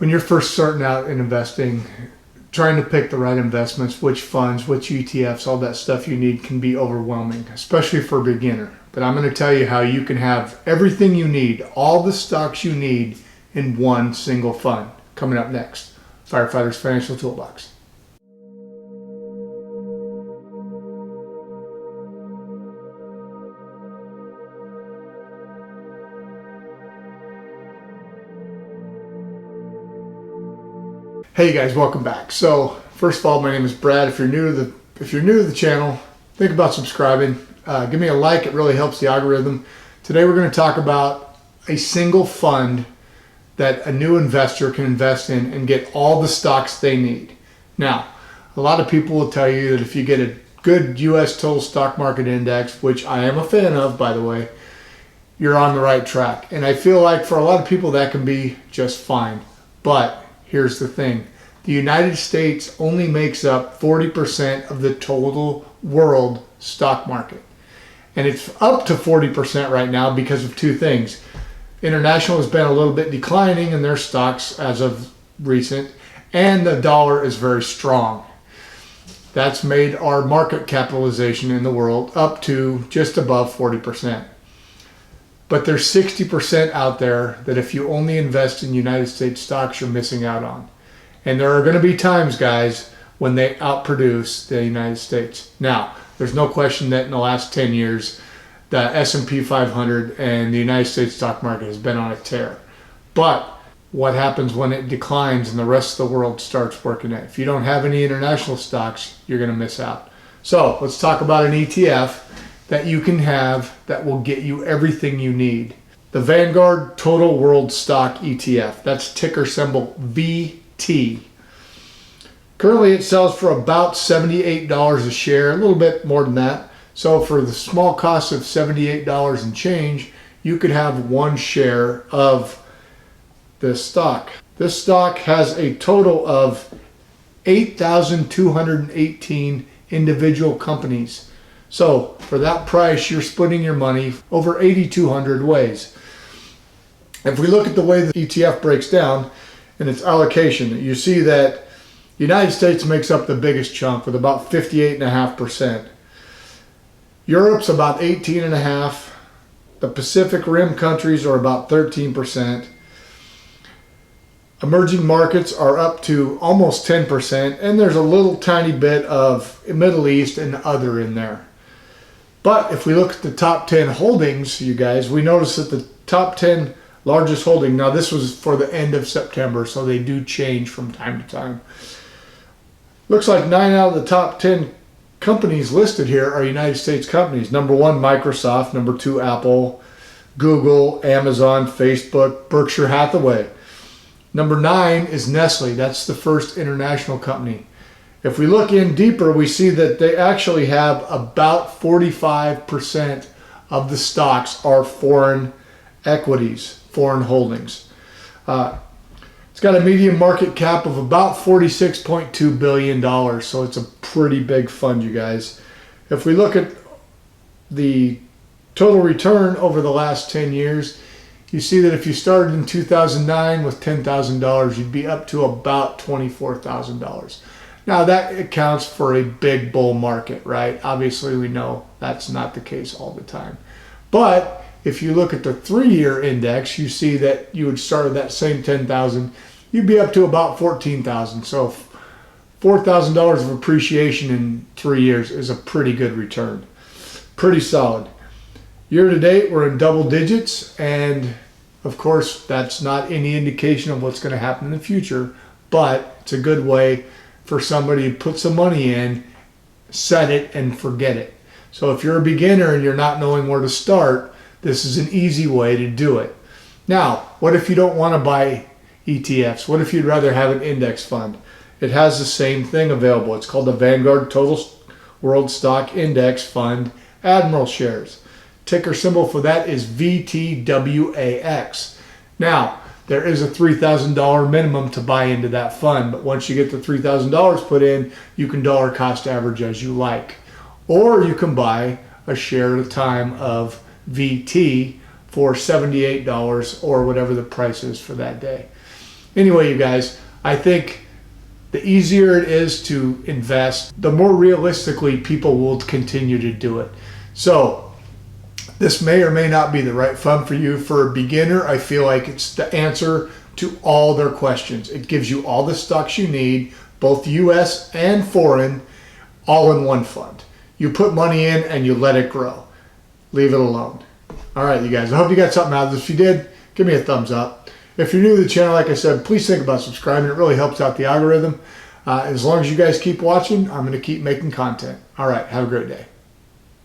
when you're first starting out in investing, trying to pick the right investments, which funds, which ETFs, all that stuff you need can be overwhelming, especially for a beginner. But I'm going to tell you how you can have everything you need, all the stocks you need in one single fund. Coming up next, Firefighters Financial Toolbox. Hey guys, welcome back. So first of all, my name is Brad. If you're new to the channel, think about subscribing. Give me a like; it really helps the algorithm. Today we're going to talk about a single fund that a new investor can invest in and get all the stocks they need. Now, a lot of people will tell you that if you get a good U.S. total stock market index, which I am a fan of, by the way, you're on the right track. And I feel like for a lot of people that can be just fine. But here's the thing. The United States only makes up 40% of the total world stock market. And it's up to 40% right now because of two things. International has been a little bit declining in their stocks as of recent, and the dollar is very strong. That's made our market capitalization in the world up to just above 40%. But there's 60% out there that if you only invest in United States stocks, you're missing out on. And there are going to be times, guys, when they outproduce the United States. Now, there's no question that in the last 10 years, the S&P 500 and the United States stock market has been on a tear. But what happens when it declines and the rest of the world starts working it? If you don't have any international stocks, you're going to miss out. So let's talk about an ETF that you can have that will get you everything you need. The Vanguard Total World Stock ETF. That's ticker symbol VT. Currently it sells for about $78 a share, a little bit more than that. So for the small cost of $78 and change, you could have one share of this stock. This stock has a total of 8,218 individual companies. So for that price, you're splitting your money over 8,200 ways. If we look at the way the ETF breaks down in its allocation, you see that the United States makes up the biggest chunk with about 58.5%. Europe's about 18.5%. The Pacific Rim countries are about 13%. Emerging markets are up to almost 10%, and there's a little tiny bit of Middle East and other in there. But if we look at the top 10 holdings, you guys, we notice that the top 10 largest holding, now this was for the end of September, so they do change from time to time. Looks like 9 out of the top 10 companies listed here are United States companies. Number 1, Microsoft. Number 2, Apple, Google, Amazon, Facebook, Berkshire Hathaway. Number 9 is Nestle. That's the first international company. If we look in deeper, we see that they actually have about 45% of the stocks are foreign equities, foreign holdings. It's got a median market cap of about $46.2 billion, so it's a pretty big fund, you guys. If we look at the total return over the last 10 years, you see that if you started in 2009 with $10,000, you'd be up to about $24,000. Now that accounts for a big bull market, right? Obviously we know that's not the case all the time. But if you look at the 3-year index, you see that you would start at that same 10,000, you'd be up to about 14,000. So $4,000 of appreciation in 3 years is a pretty good return. Pretty solid. Year to date, we're in double digits, and of course, that's not any indication of what's going to happen in the future, but it's a good way for somebody to put some money in, set it, and forget it. So if you're a beginner and you're not knowing where to start, this is an easy way to do it. Now, what if you don't want to buy ETFs? What if you'd rather have an index fund? It has the same thing available. It's called the Vanguard Total World Stock Index Fund Admiral Shares. Ticker symbol for that is VTWAX. Now, there is a $3,000 minimum to buy into that fund, but once you get the $3,000 put in, you can dollar cost average as you like. Or you can buy a share at a time of VT for $78 or whatever the price is for that day. Anyway, you guys, I think the easier it is to invest, the more realistically people will continue to do it. So this may or may not be the right fund for you. For a beginner, I feel like it's the answer to all their questions. It gives you all the stocks you need, both US and foreign, all in one fund. You put money in and you let it grow. Leave it alone. All right, you guys, I hope you got something out of this. If you did, give me a thumbs up. If you're new to the channel, like I said, please think about subscribing. It really helps out the algorithm. As long as you guys keep watching, I'm going to keep making content. All right, have a great day.